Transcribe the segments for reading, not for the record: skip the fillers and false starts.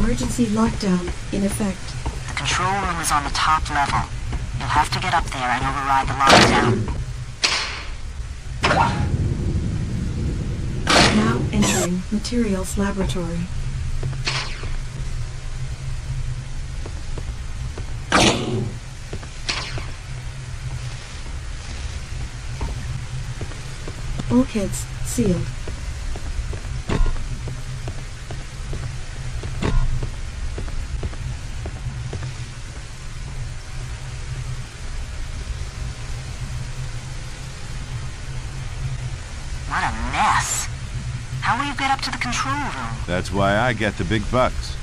Emergency lockdown in effect. The control room is on the top level. You'll have to get up there and override the lockdown. Now entering materials laboratory. Bulkheads sealed. What a mess. How will you get up to the control room? That's why I get the big bucks.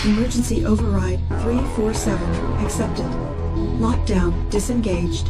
Emergency override 347 accepted. Lockdown disengaged.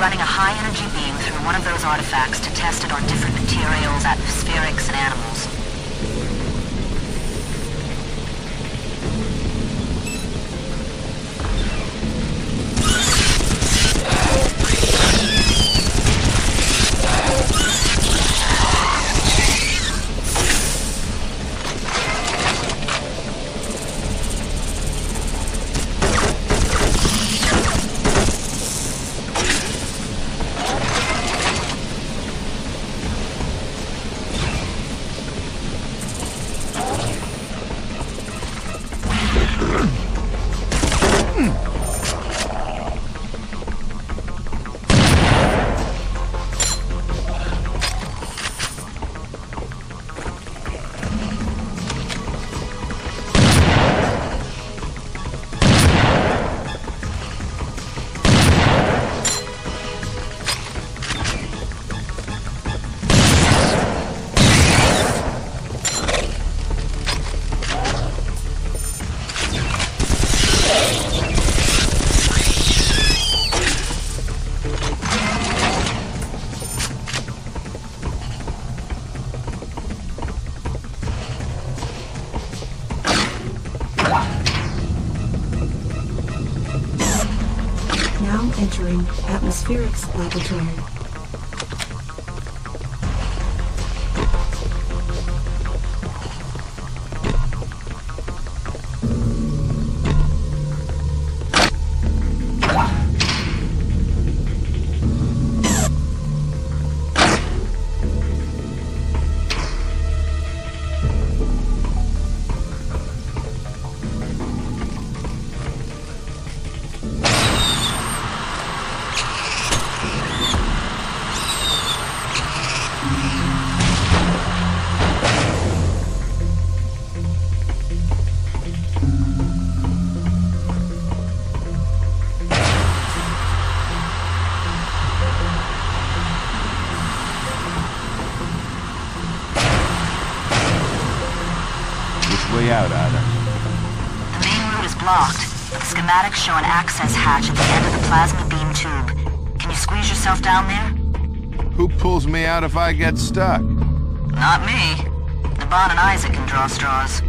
running a high-energy beam through one of those artifacts to test it on different materials, atmospherics, and animals. Now entering atmospherics laboratory. Way out, Ada. The main route is blocked, but the schematics show an access hatch at the end of the plasma beam tube. Can you squeeze yourself down there? Who pulls me out if I get stuck? Not me. Naban and Isaac can draw straws.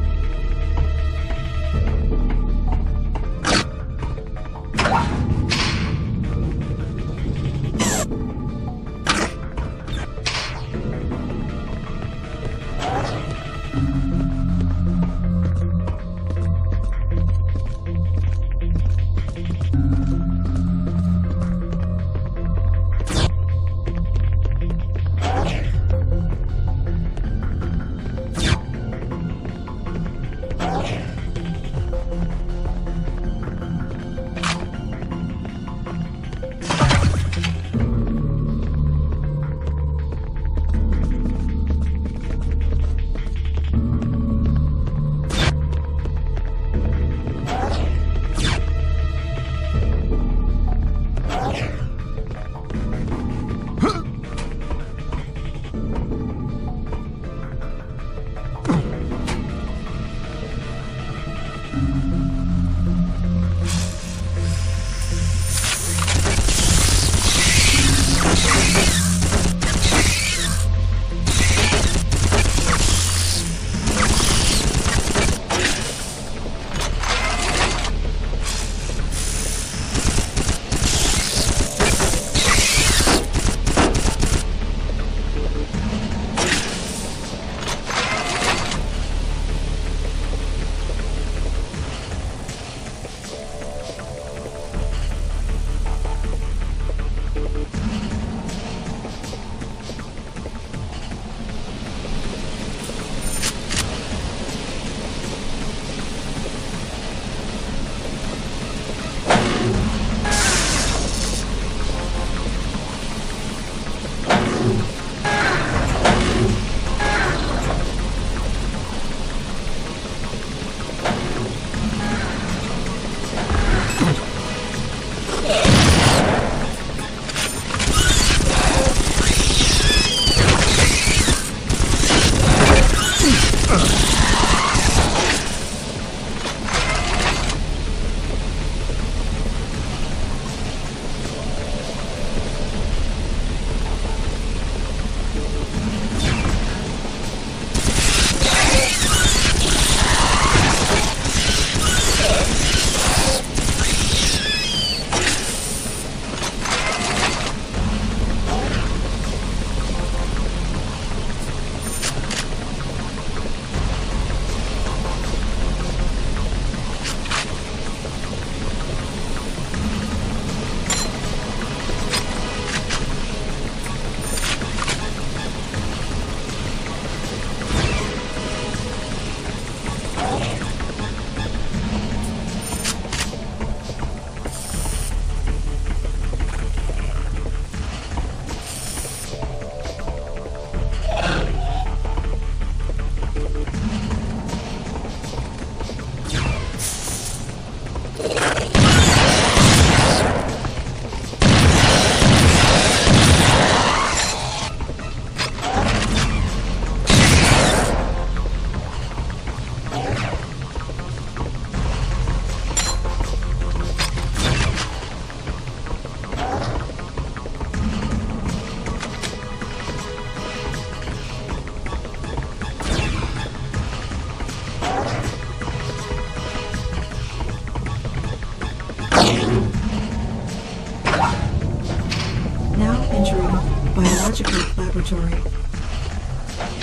Laboratory.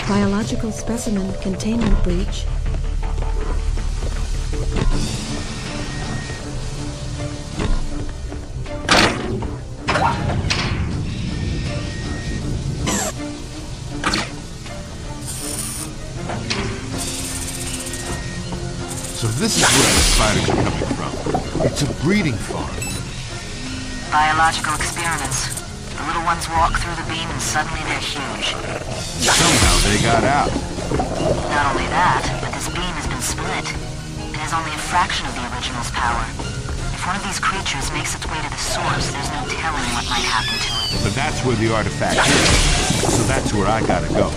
Biological specimen containment breach. So this is where the spiders are coming from. It's a breeding farm. Biological experiments. The little ones walk through the beam and suddenly they're huge. Somehow they got out. Not only that, but this beam has been split. It has only a fraction of the original's power. If one of these creatures makes its way to the source, there's no telling what might happen to it. But that's where the artifact is. So that's where I gotta go.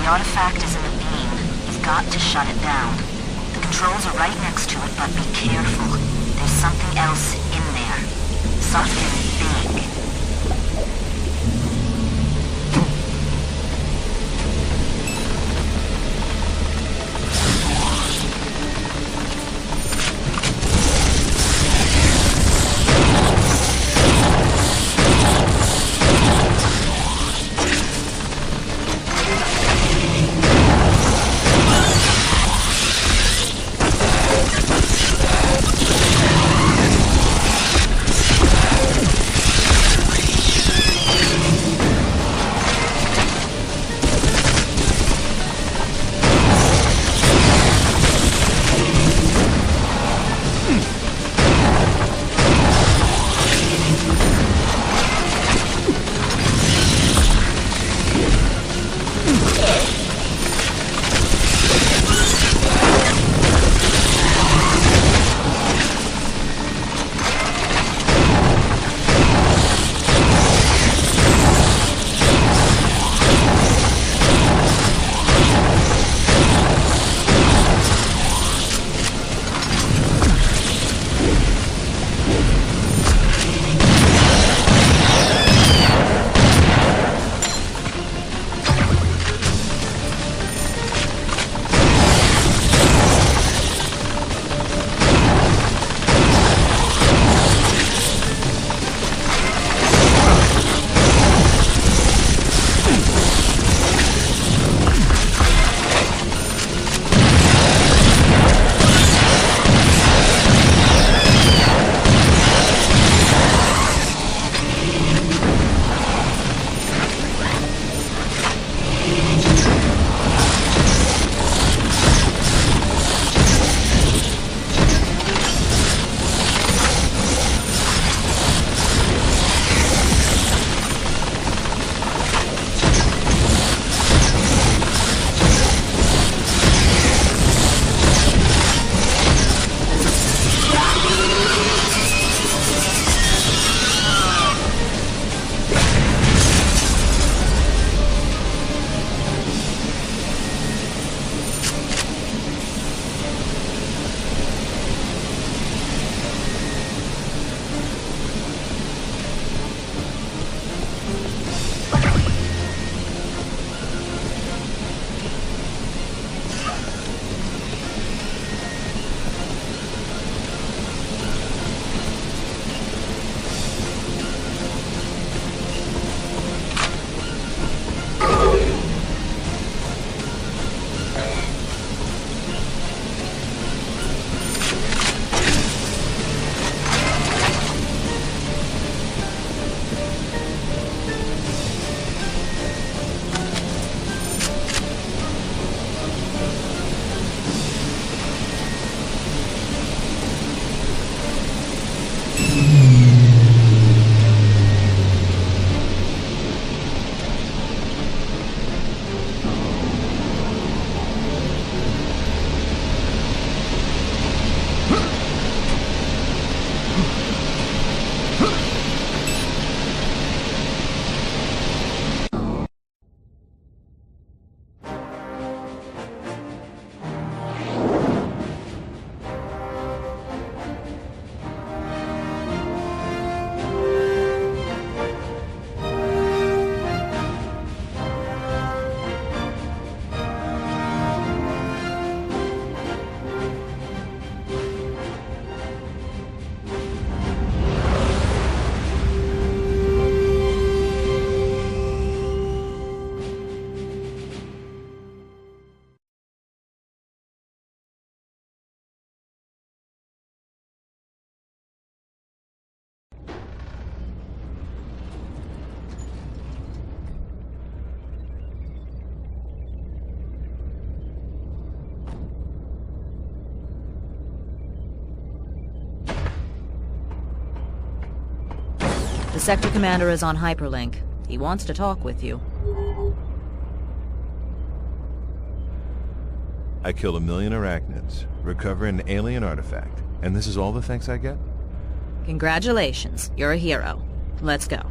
The artifact is in the beam. You've got to shut it down. The controls are right next to it, but be careful. There's something else in there. Something big. The sector commander is on hyperlink. He wants to talk with you. I killed 1 million arachnids, recover an alien artifact, and this is all the thanks I get? Congratulations, you're a hero. Let's go.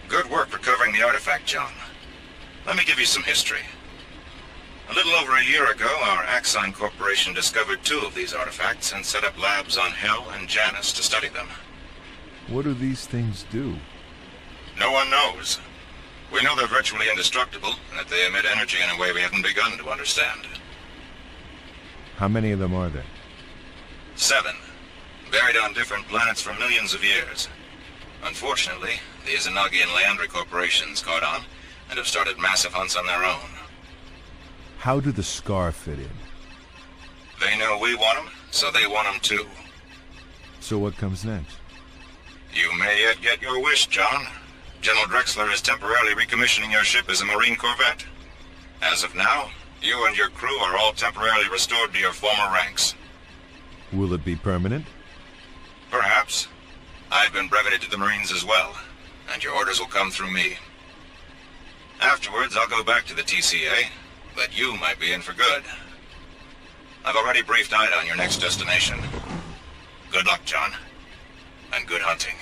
Good work recovering the artifact, John. Let me give you some history. A little over a year ago, our Acheron Corporation discovered 2 of these artifacts and set up labs on Hell and Janus to study them. What do these things do? No one knows. We know they're virtually indestructible, and that they emit energy in a way we haven't begun to understand. How many of them are there? 7. Buried on different planets for millions of years. Unfortunately, the Izanagi and Leandri corporations caught on, and have started massive hunts on their own. How do the Scar fit in? They know we want them, so they want them too. So what comes next? You may yet get your wish, John. General Drexler is temporarily recommissioning your ship as a Marine corvette. As of now, you and your crew are all temporarily restored to your former ranks. Will it be permanent? Perhaps. I've been breveted to the Marines as well, and your orders will come through me. Afterwards, I'll go back to the TCA, but you might be in for good. I've already briefed Ida on your next destination. Good luck, John, and good hunting.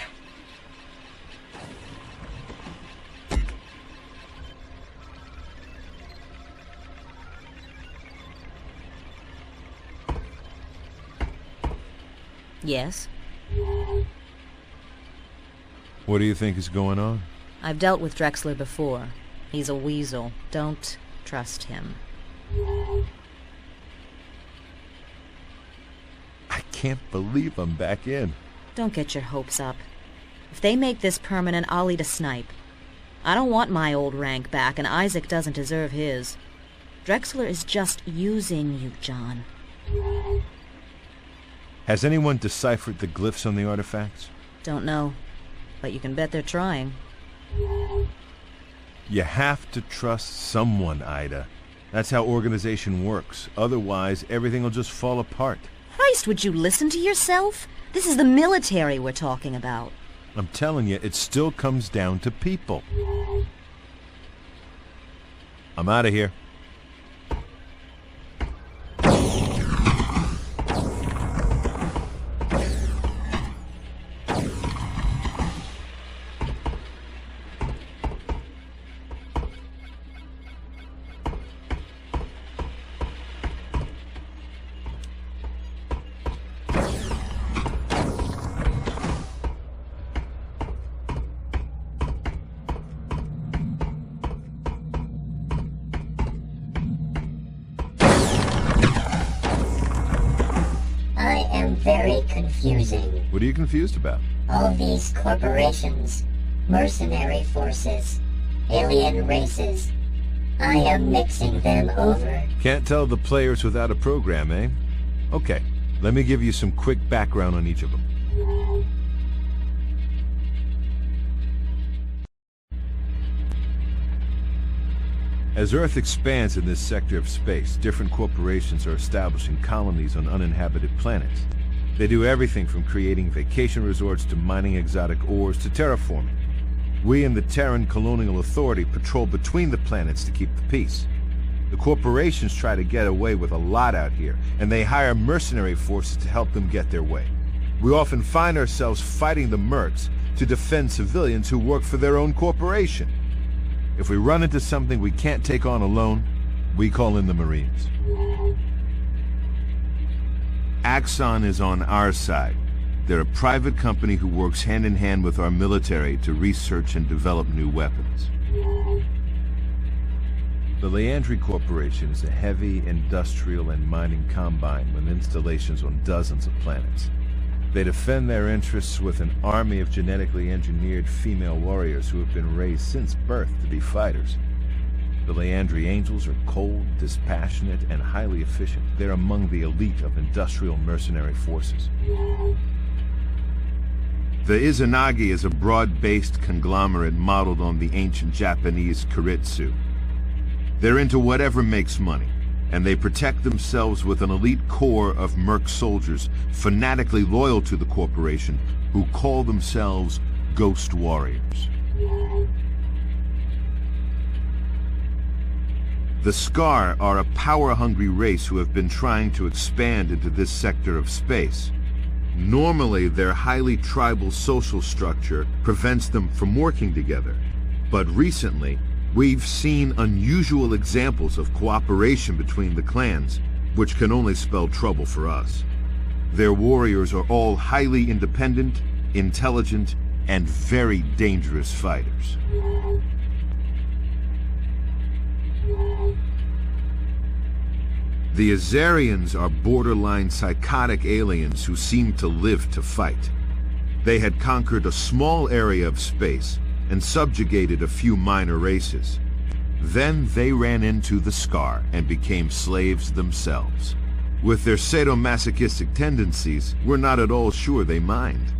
Yes? What do you think is going on? I've dealt with Drexler before. He's a weasel. Don't trust him. I can't believe I'm back in. Don't get your hopes up. If they make this permanent, I'll eat a snipe. I don't want my old rank back, and Isaac doesn't deserve his. Drexler is just using you, John. Has anyone deciphered the glyphs on the artifacts? Don't know, but you can bet they're trying. You have to trust someone, Ida. That's how organization works. Otherwise, everything will just fall apart. Christ, would you listen to yourself? This is the military we're talking about. I'm telling you, it still comes down to people. I'm out of here. very confusing. What are you confused about? All these corporations, mercenary forces, alien races. I am mixing them over. Can't tell the players without a program, eh? Okay, let me give you some quick background on each of them. As Earth expands in this sector of space, different corporations are establishing colonies on uninhabited planets. They do everything from creating vacation resorts to mining exotic ores to terraforming. We in the Terran Colonial Authority patrol between the planets to keep the peace. The corporations try to get away with a lot out here, and they hire mercenary forces to help them get their way. We often find ourselves fighting the mercs to defend civilians who work for their own corporation. If we run into something we can't take on alone, we call in the Marines. Acheron is on our side. They're a private company who works hand in hand with our military to research and develop new weapons. The Leandri Corporation is a heavy industrial and mining combine with installations on dozens of planets. They defend their interests with an army of genetically engineered female warriors who have been raised since birth to be fighters. The Leandri Angels are cold, dispassionate, and highly efficient. They're among the elite of industrial mercenary forces. The Izanagi is a broad-based conglomerate modeled on the ancient Japanese Keiretsu. They're into whatever makes money, and they protect themselves with an elite corps of merc soldiers fanatically loyal to the corporation who call themselves Ghost Warriors. The Scar are a power-hungry race who have been trying to expand into this sector of space. Normally, their highly tribal social structure prevents them from working together. But recently, we've seen unusual examples of cooperation between the clans, which can only spell trouble for us. Their warriors are all highly independent, intelligent, and very dangerous fighters. The Azarians are borderline psychotic aliens who seem to live to fight. They had conquered a small area of space and subjugated a few minor races. Then they ran into the Scar and became slaves themselves. With their sadomasochistic tendencies, we're not at all sure they mind.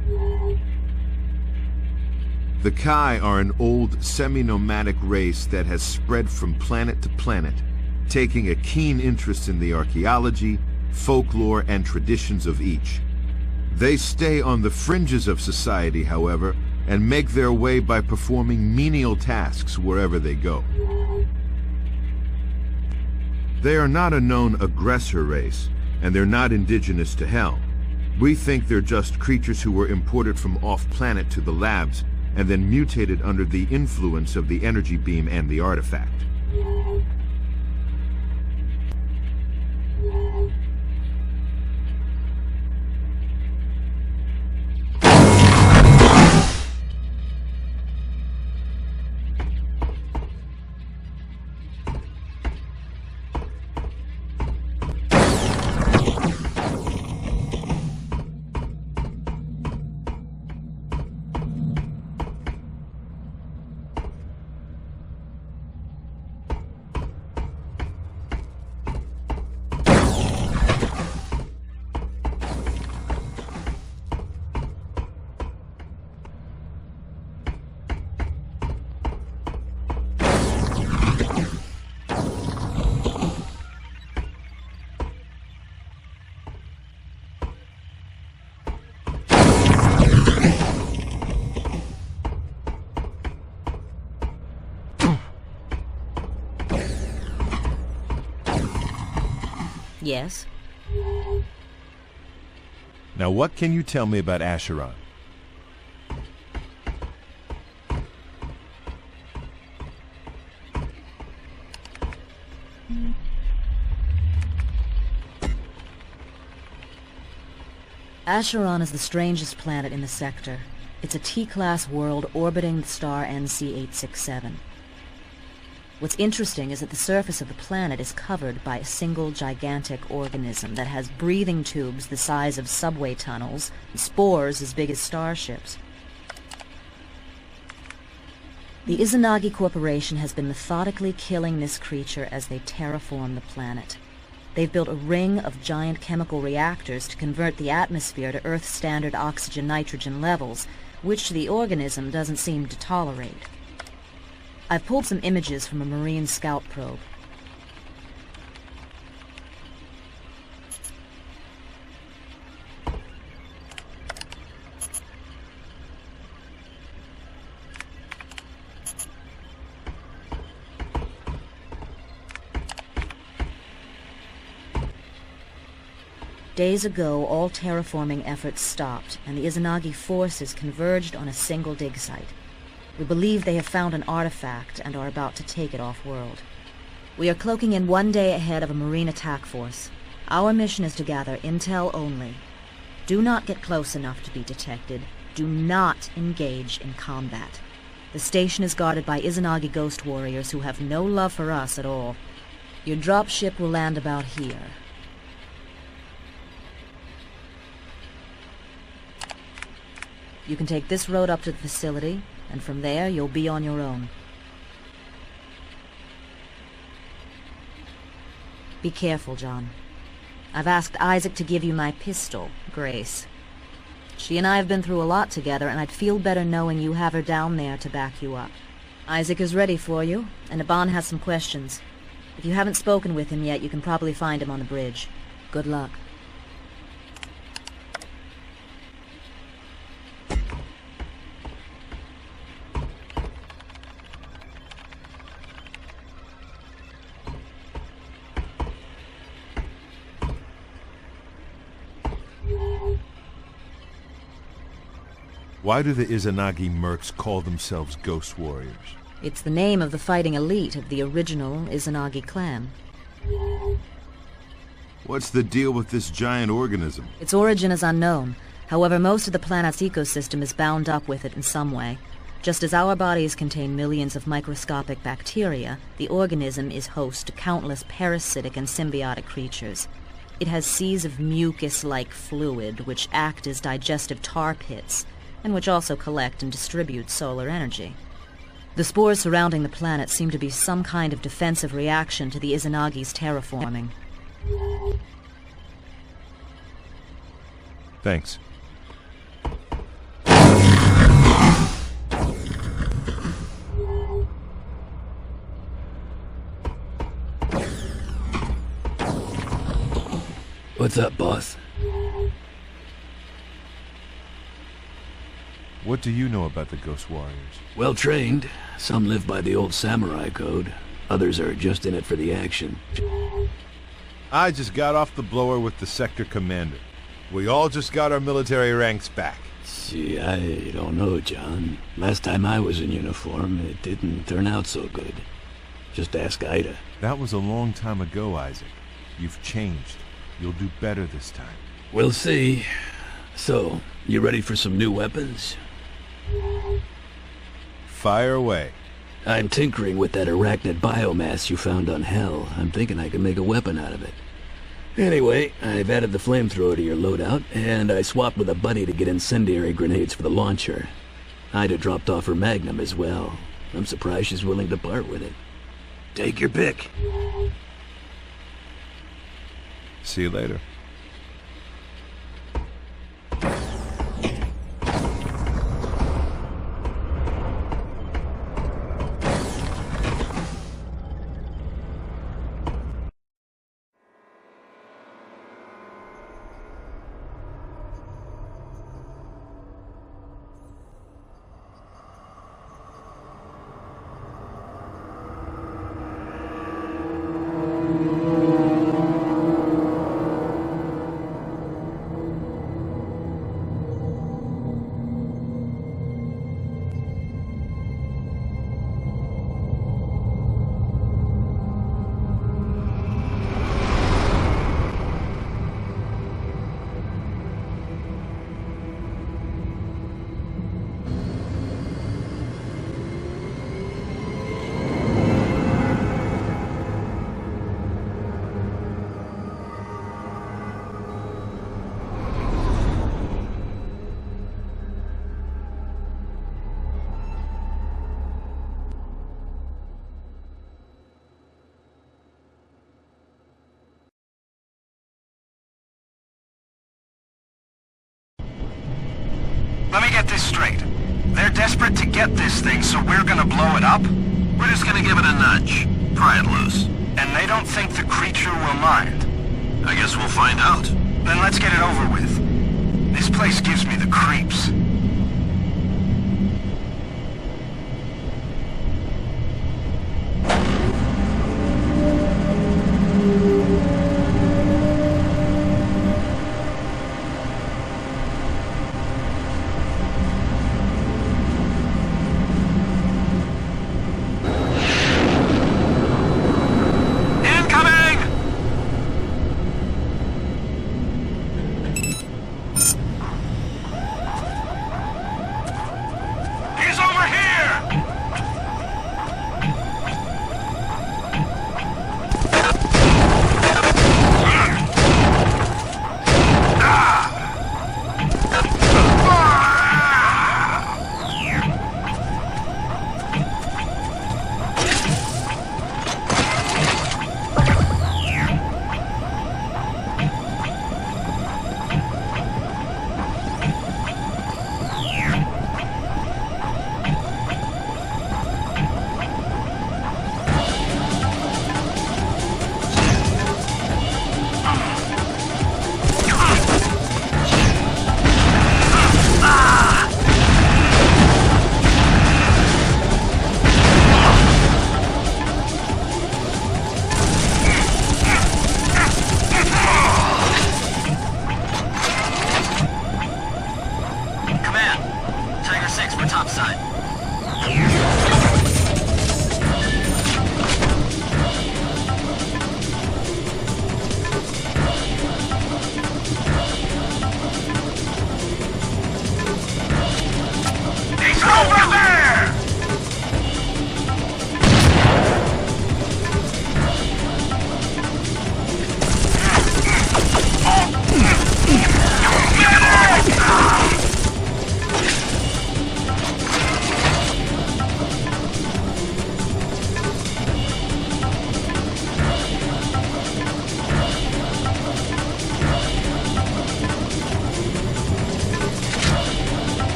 The Kai are an old, semi-nomadic race that has spread from planet to planet, taking a keen interest in the archaeology, folklore, and traditions of each. They stay on the fringes of society, however, and make their way by performing menial tasks wherever they go. They are not a known aggressor race, and they're not indigenous to Hell. We think they're just creatures who were imported from off-planet to the labs, and then mutated under the influence of the energy beam and the artifact. Yes? Now what can you tell me about Acheron? Acheron is the strangest planet in the sector. It's a T-class world orbiting the star NC-867. What's interesting is that the surface of the planet is covered by a single gigantic organism that has breathing tubes the size of subway tunnels and spores as big as starships. The Izanagi Corporation has been methodically killing this creature as they terraform the planet. They've built a ring of giant chemical reactors to convert the atmosphere to Earth standard oxygen-nitrogen levels, which the organism doesn't seem to tolerate. I've pulled some images from a marine scout probe. Days ago, all terraforming efforts stopped, and the Izanagi forces converged on a single dig site. We believe they have found an artifact and are about to take it off-world. We are cloaking in 1 day ahead of a marine attack force. Our mission is to gather intel only. Do not get close enough to be detected. Do not engage in combat. The station is guarded by Izanagi ghost warriors who have no love for us at all. Your dropship will land about here. You can take this road up to the facility, and from there you'll be on your own. Be careful, John. I've asked Isaac to give you my pistol, Grace. She and I have been through a lot together, and I'd feel better knowing you have her down there to back you up. Isaac is ready for you, and Aban has some questions. If you haven't spoken with him yet, you can probably find him on the bridge. Good luck. Why do the Izanagi mercs call themselves ghost warriors? It's the name of the fighting elite of the original Izanagi clan. What's the deal with this giant organism? Its origin is unknown. However, most of the planet's ecosystem is bound up with it in some way. Just as our bodies contain millions of microscopic bacteria, the organism is host to countless parasitic and symbiotic creatures. It has seas of mucus-like fluid which act as digestive tar pits, and which also collect and distribute solar energy. The spores surrounding the planet seem to be some kind of defensive reaction to the Izanagi's terraforming. Thanks. What's up, boss? What do you know about the Ghost Warriors? Well trained. Some live by the old samurai code. Others are just in it for the action. I just got off the blower with the sector commander. We all just got our military ranks back. See, I don't know, John. Last time I was in uniform, it didn't turn out so good. Just ask Ida. That was a long time ago, Isaac. You've changed. You'll do better this time. We'll see. So, you ready for some new weapons? Fire away. I'm tinkering with that arachnid biomass you found on Hell. I'm thinking I can make a weapon out of it. Anyway, I've added the flamethrower to your loadout, and I swapped with a buddy to get incendiary grenades for the launcher. Ida dropped off her Magnum as well. I'm surprised she's willing to part with it. Take your pick. See you later. Let me get this straight. They're desperate to get this thing, so we're gonna blow it up? We're just gonna give it a nudge. Pry it loose. And they don't think the creature will mind? I guess we'll find out. Then let's get it over with. This place gives me the creeps.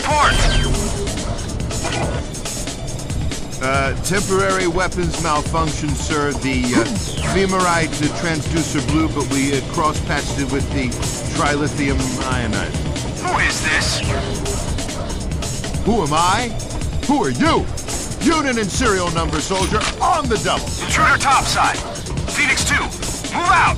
report! Temporary weapons malfunction, sir. The femorite transducer blew, but we cross-patched it with the trilithium ionizer. Who is this? Who am I? Who are you? Unit and serial number, soldier, on the double. Intruder topside. Phoenix 2, move out!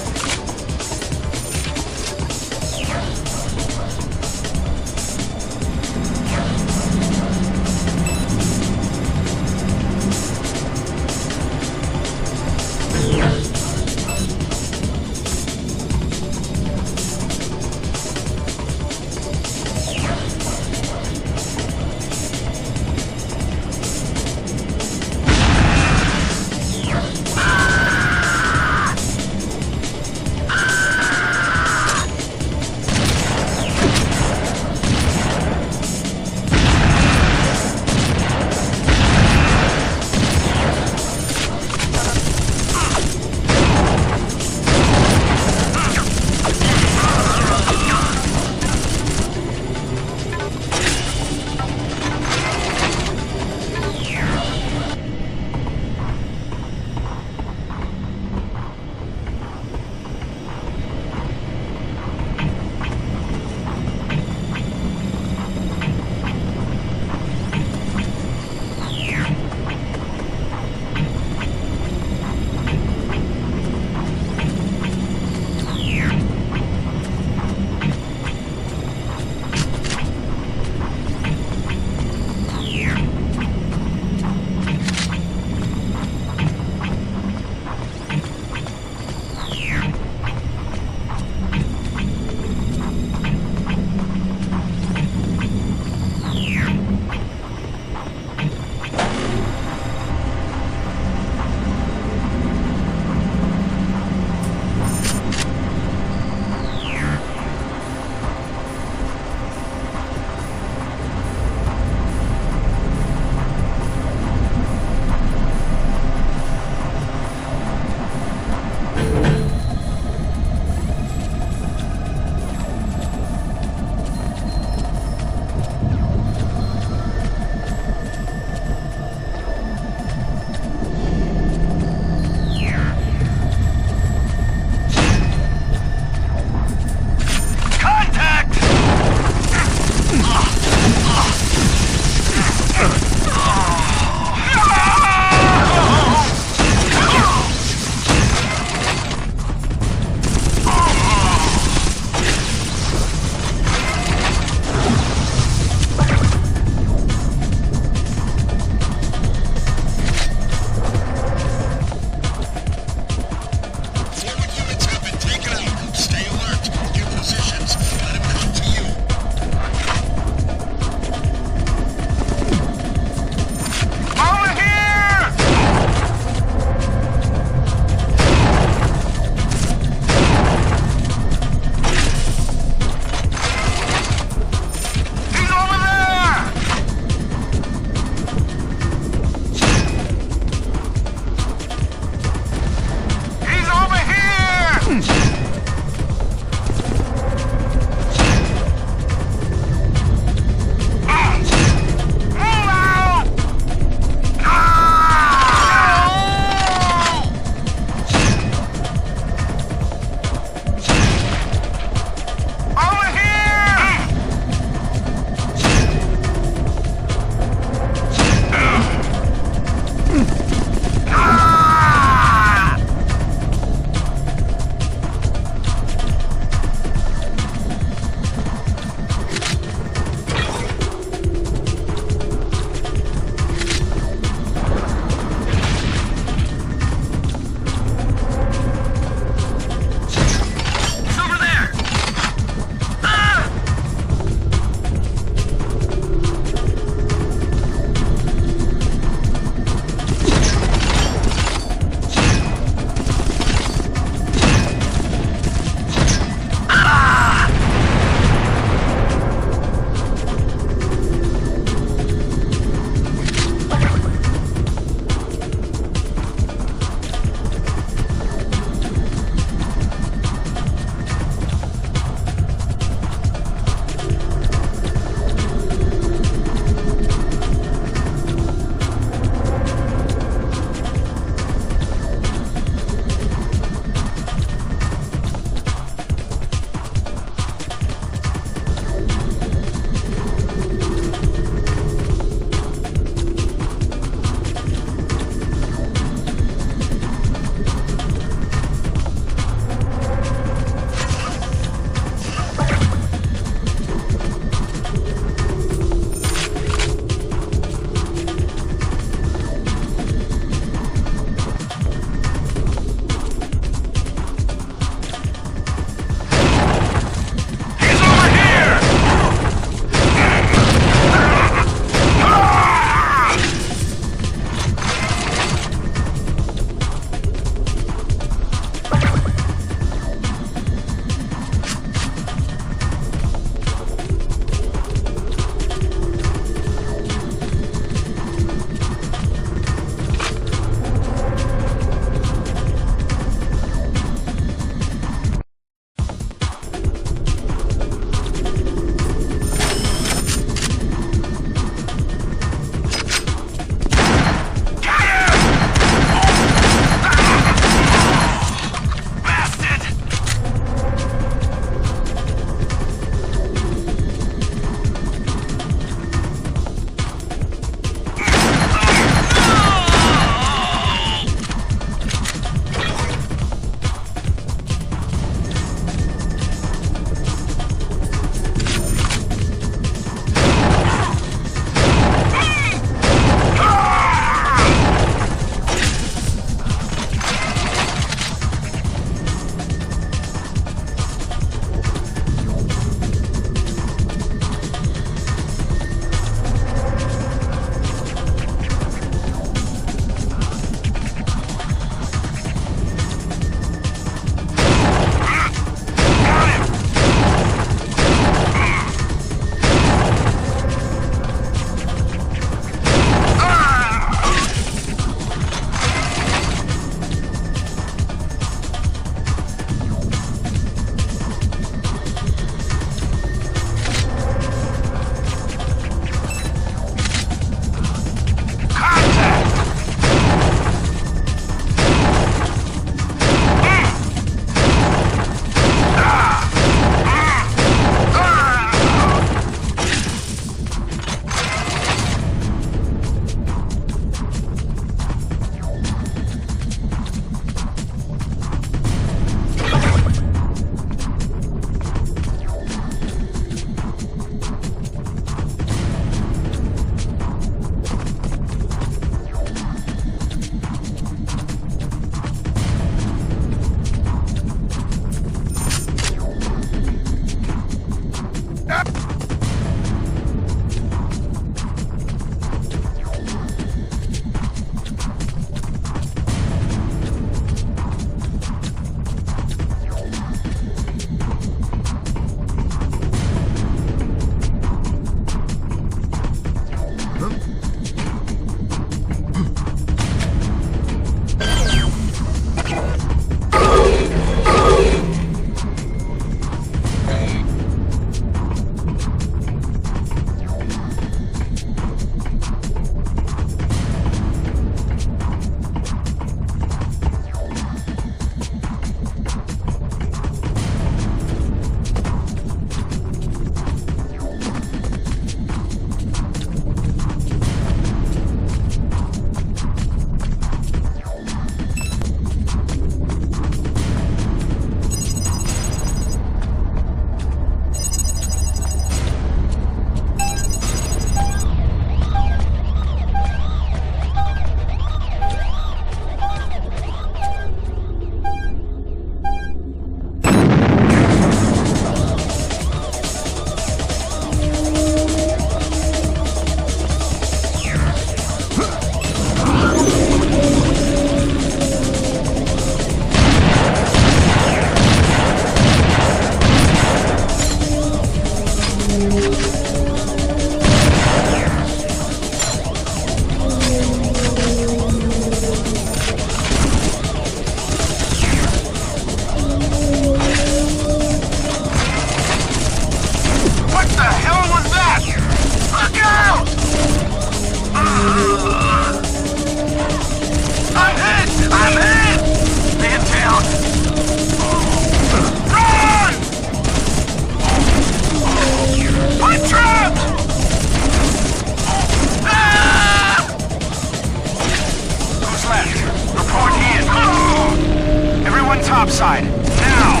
topside. Now!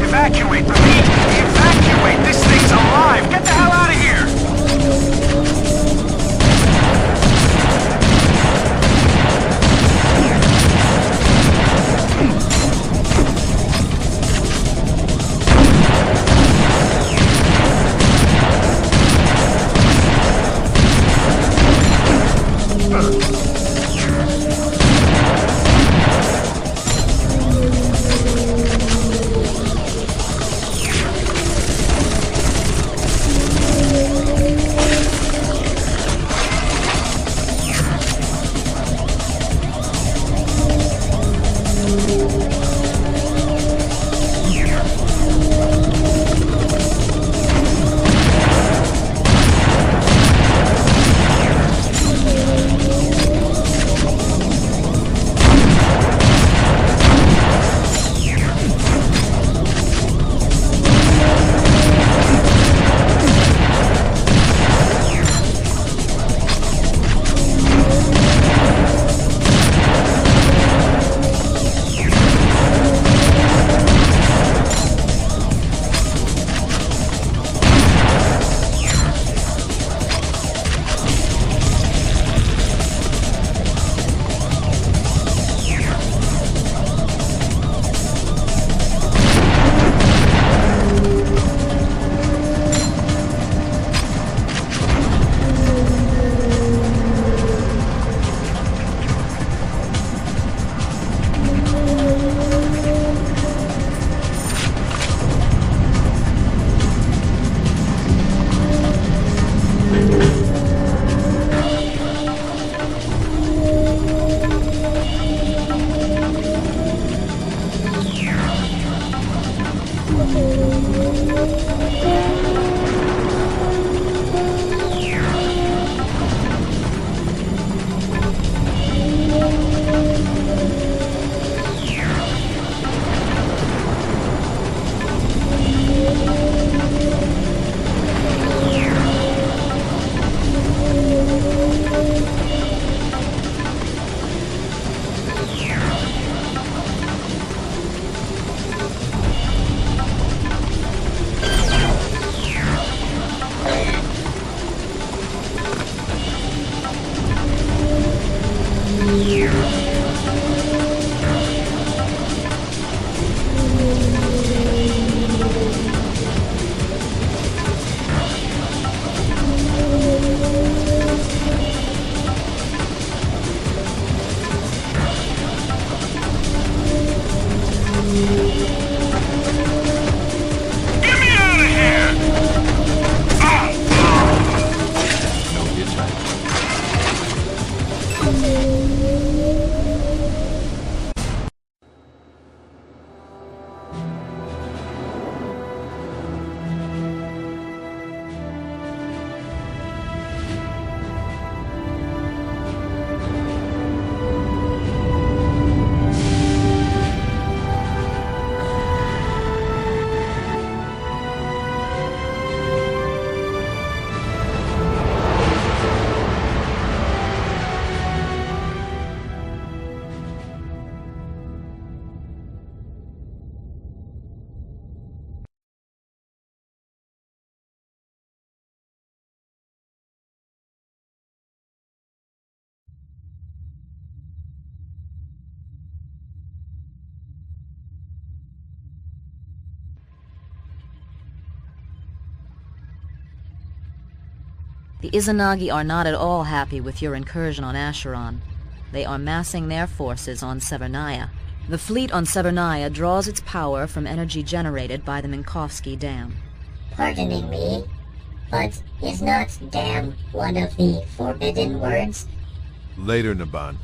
Evacuate, repeat! Evacuate! This thing's alive! Get the hell out of here! The Izanagi are not at all happy with your incursion on Acheron. They are massing their forces on Severnaya. The fleet on Severnaya draws its power from energy generated by the Minkowski Dam. Pardoning me, but is not dam one of the forbidden words? Later, Naban.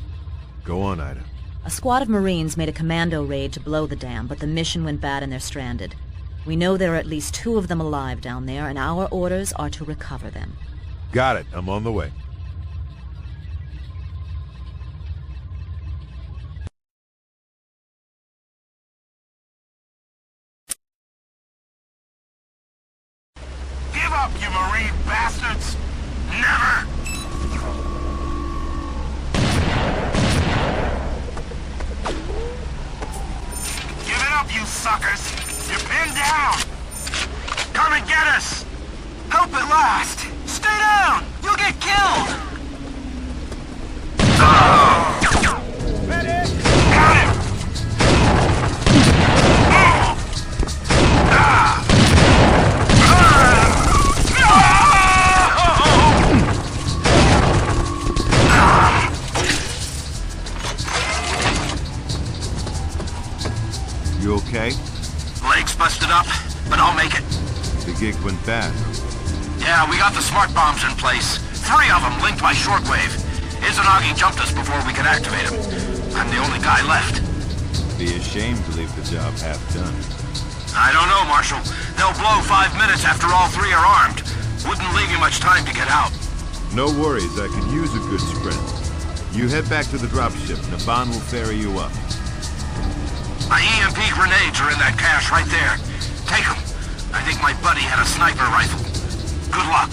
Go on, Ida. A squad of Marines made a commando raid to blow the dam, but the mission went bad and they're stranded. We know there are at least 2 of them alive down there, and our orders are to recover them. Got it. I'm on the way. Give up, you marine bastards! Never! okay? Legs busted up, but I'll make it. The gig went bad. Yeah, we got the smart bombs in place. 3 of them linked by shortwave. Izanagi jumped us before we could activate him. I'm the only guy left. Be ashamed to leave the job half done. I don't know, Marshal. They'll blow 5 minutes after all 3 are armed. Wouldn't leave you much time to get out. No worries, I can use a good sprint. You head back to the dropship. Naban will ferry you up. My EMP grenades are in that cache right there. Take them. I think my buddy had a sniper rifle. Good luck.